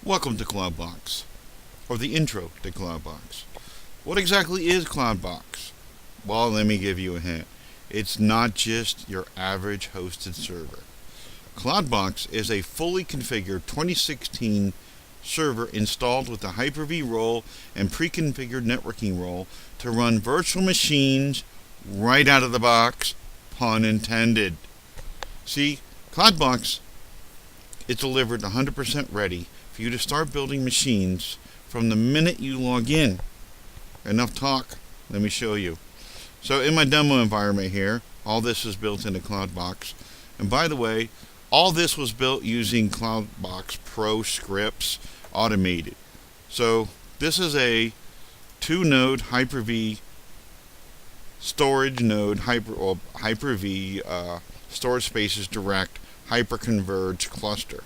Welcome to CloudBox, or the intro to CloudBox. What exactly is CloudBox? Well, let me give you a hint. It's not just your average hosted server. CloudBox is a fully configured 2016 server installed with a Hyper-V role and pre-configured networking role to run virtual machines right out of the box, pun intended. See, CloudBox is delivered 100% ready for you to start building machines from the minute you log in. Enough talk, let me show you. So in my demo environment here, all this is built into CloudBox. And by the way, all this was built using CloudBox Pro scripts automated. So this is a 2-node Hyper-V storage node, Hyper-V storage spaces direct hyper-converged cluster.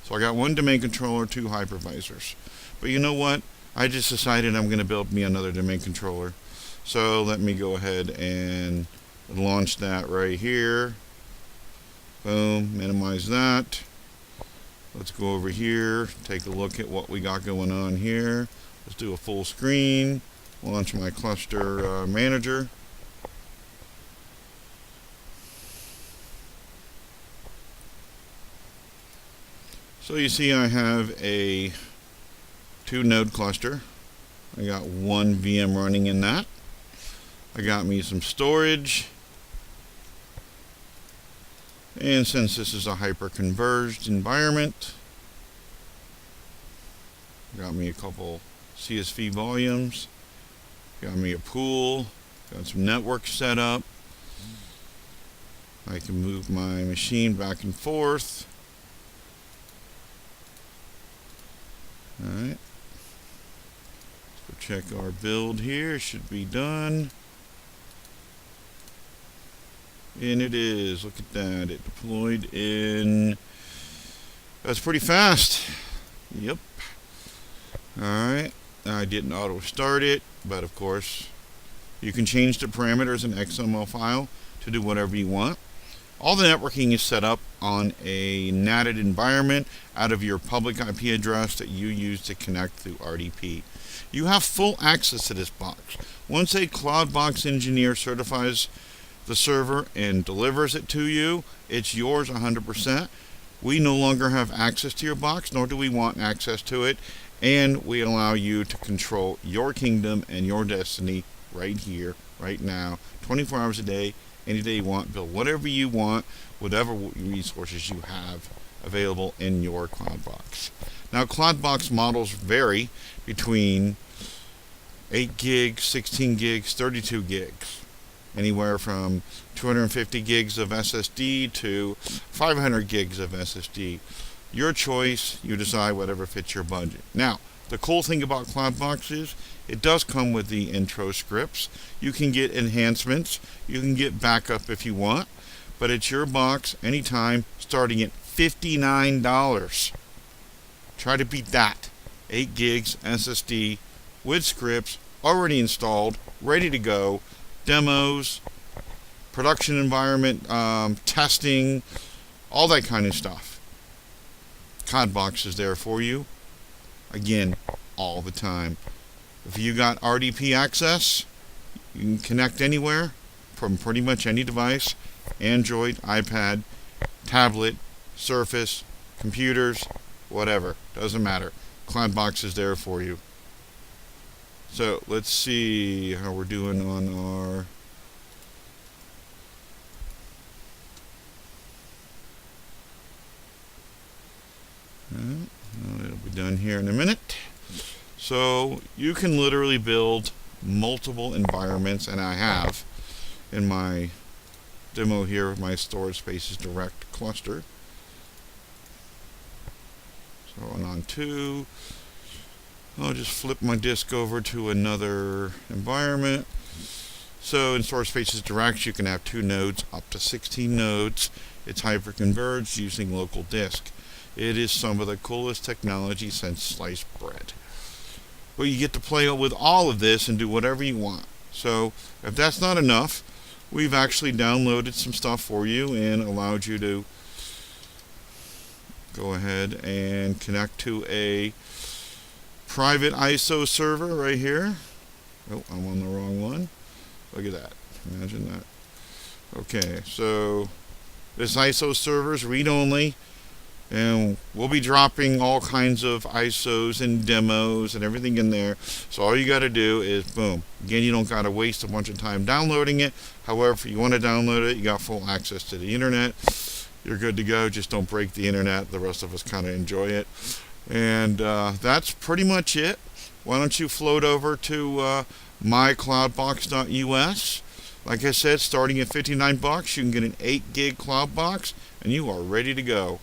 So I got one domain controller, 2 hypervisors. But you know what? I just decided I'm going to build me another domain controller. So let me go ahead and launch that right here. Boom, minimize that. Let's go over here, take a look at what we got going on here. Let's do a full screen, launch my cluster manager. So you see I have a 2-node cluster. I got one VM running in that. I got me some storage. And since this is a hyper-converged environment, got me a couple CSV volumes, got me a pool, got some network set up. I can move my machine back and forth. Alright, let's go check our build here. It should be done. And it is. Look at that. It deployed in... That's pretty fast. Yep. Alright. I didn't auto start it, but of course you can change the parameters in XML file to do whatever you want. All the networking is set up on a NATed environment out of your public IP address that you use to connect through RDP. You have full access to this box. Once a CloudBox engineer certifies the server and delivers it to you, it's yours 100%. We no longer have access to your box, nor do we want access to it, and we allow you to control your kingdom and your destiny right here, right now, 24 hours a day, any day you want. Build whatever you want, whatever resources you have available in your CloudBox. Now, CloudBox models vary between 8 gigs, 16 gigs, 32 gigs. Anywhere from 250 gigs of SSD to 500 gigs of SSD. Your choice, you decide whatever fits your budget. Now, the cool thing about CloudBox is it does come with the intro scripts. You can get enhancements. You can get backup if you want. But it's your box anytime, starting at $59. Try to beat that. 8 gigs SSD with scripts already installed, ready to go. Demos, production environment, testing, all that kind of stuff. CloudBox is there for you. Again, all the time. If you got RDP access, you can connect anywhere from pretty much any device. Android, iPad, tablet, Surface, computers, whatever. Doesn't matter. CloudBox is there for you. So let's see how we're doing on our... It'll be done here in a minute. So you can literally build multiple environments, and I have in my demo here of my storage spaces direct cluster. So on 2. I'll just flip my disk over to another environment. So in storage spaces direct, you can have 2 nodes, up to 16 nodes. It's hyper-converged using local disk. It is some of the coolest technology since sliced bread. But you get to play with all of this and do whatever you want. So if that's not enough, we've actually downloaded some stuff for you and allowed you to go ahead and connect to a private ISO server right here. Oh, I'm on the wrong one. Look at that. Imagine that. Okay, so this ISO server is read-only, and we'll be dropping all kinds of ISOs and demos and everything in there. So all you got to do is boom. Again, you don't got to waste a bunch of time downloading it. However, if you want to download it, you got full access to the internet. You're good to go. Just don't break the internet. The rest of us kind of enjoy it. And that's pretty much it. Why don't you float over to mycloudbox.us. Like I said, starting at $59, you can get an 8 gig cloud box, and you are ready to go.